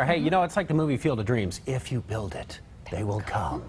Hey, you know, it's like the movie Field of Dreams. If you build it, they will come.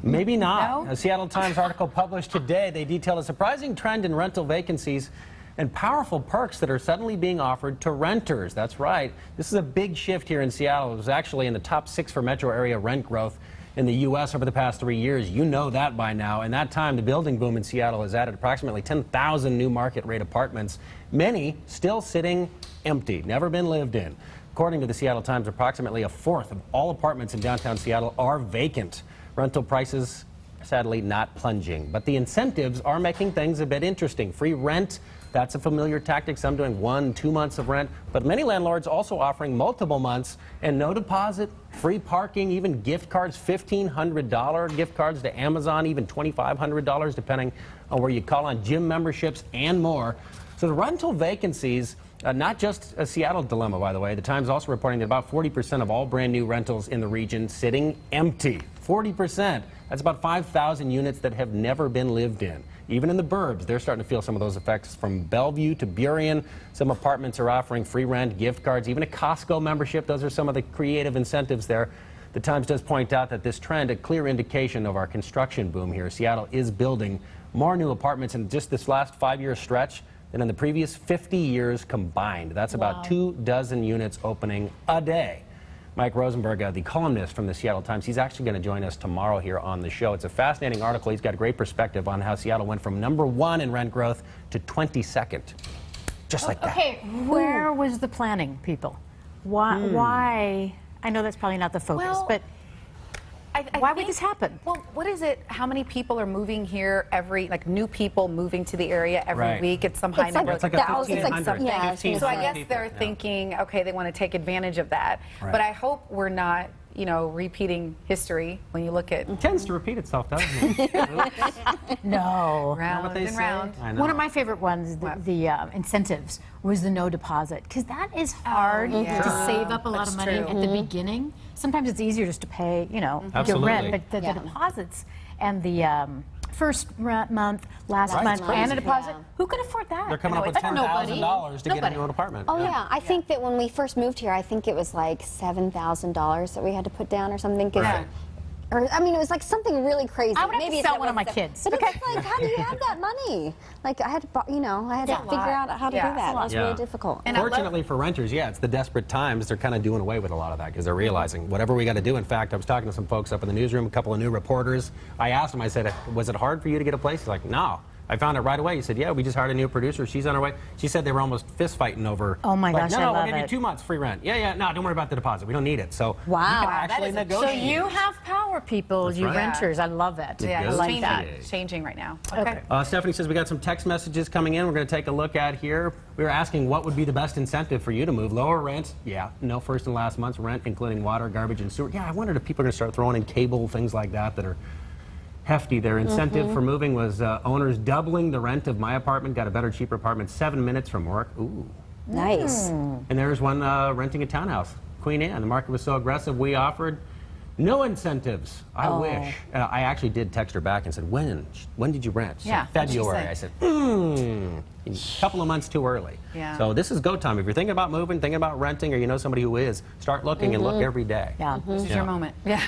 Maybe not. No? A Seattle Times article published today, they detail a surprising trend in rental vacancies and powerful perks that are suddenly being offered to renters. That's right. This is a big shift here in Seattle. It was actually in the top 6 for metro area rent growth in the U.S. over the past 3 years. You know that by now. In that time, the building boom in Seattle has added approximately 10,000 new market rate apartments, many still sitting empty, never been lived in. According to the Seattle Times, approximately a fourth of all apartments in downtown Seattle are vacant. Rental prices, sadly, not plunging. But the incentives are making things a bit interesting. Free rent, that's a familiar tactic. Some doing 1-2 months of rent. But many landlords also offering multiple months and no deposit, free parking, even gift cards, $1,500 gift cards to Amazon, even $2,500 depending on where you call on, gym memberships, and more. So the rental vacancies, not just a Seattle dilemma, by the way. The Times also reporting that about 40% of all brand new rentals in the region sitting empty. 40%. That's about 5,000 units that have never been lived in. Even in the burbs, they're starting to feel some of those effects. From Bellevue to Burien, some apartments are offering free rent, gift cards, even a Costco membership. Those are some of the creative incentives there. The Times does point out that this trend, a clear indication of our construction boom here. Seattle is building more new apartments in just this last 5-year stretch than in the previous 50 years combined. That's about 24 units opening a day. Mike Rosenberg, the columnist from the Seattle Times, he's actually going to join us tomorrow here on the show. It's a fascinating article. He's got a great perspective on how Seattle went from #1 in rent growth to 22nd. Just like that. Okay, where was the planning, people? Why? I know that's probably not the focus, but why would this happen? Well, what is it? How many people are moving here new people moving to the area every week? It's some high number. It's like a 1,500. Yeah, so I guess they're thinking, okay, they want to take advantage of that. Right. But I hope we're not, you know, repeating history when you look at... It tends to repeat itself, doesn't it? No. Round and round. One of my favorite ones, the incentives, was the no deposit. Because that is hard to save up a lot of money at the beginning. Sometimes it's easier just to pay, you know, your rent. But the deposits and the first month, last month, and a deposit, who can afford that? They're coming up with $10,000 to get into an apartment. Oh, yeah. I think that when we first moved here, I think it was like $7,000 that we had to put down or something. Or, I mean, it was like something really crazy. I would have to sell one of my kids. But it's like, how do you have that money? Like, I had to, you know, I had to figure out how to do that. It was really difficult. And fortunately for renters, it's the desperate times. They're kind of doing away with a lot of that because they're realizing whatever we got to do. In fact, I was talking to some folks up in the newsroom, a couple of new reporters. I asked them, I said, was it hard for you to get a place? He's like, no. I found it right away. He said, yeah, we just hired a new producer. She's on her way. She said they were almost fist fighting over. Oh my gosh, no, I love we'll give you 2 months free rent. Yeah, no, don't worry about the deposit. We don't need it. So you can actually negotiate. So you have power, people, you renters. I love it. Yeah, I like that. It's changing right now. Okay. Stephanie says we got some text messages coming in. We're going to take a look at here. We were asking what would be the best incentive for you to move. Lower rent. Yeah, no first and last month's rent, including water, garbage, and sewer. Yeah, I wondered if people are going to start throwing in cable, things like that are hefty. Their incentive for moving was owners doubling the rent of my apartment, got a better, cheaper apartment 7 minutes from work. Ooh. Nice. And there's one renting a townhouse, Queen Anne. The market was so aggressive, we offered no incentives. I wish. I actually did text her back and said, when did you rent? Yeah. February. I said, a couple of months too early. Yeah. So this is go time. If you're thinking about moving, thinking about renting, or you know somebody who is, start looking and look every day. Yeah. This is your moment. Yeah.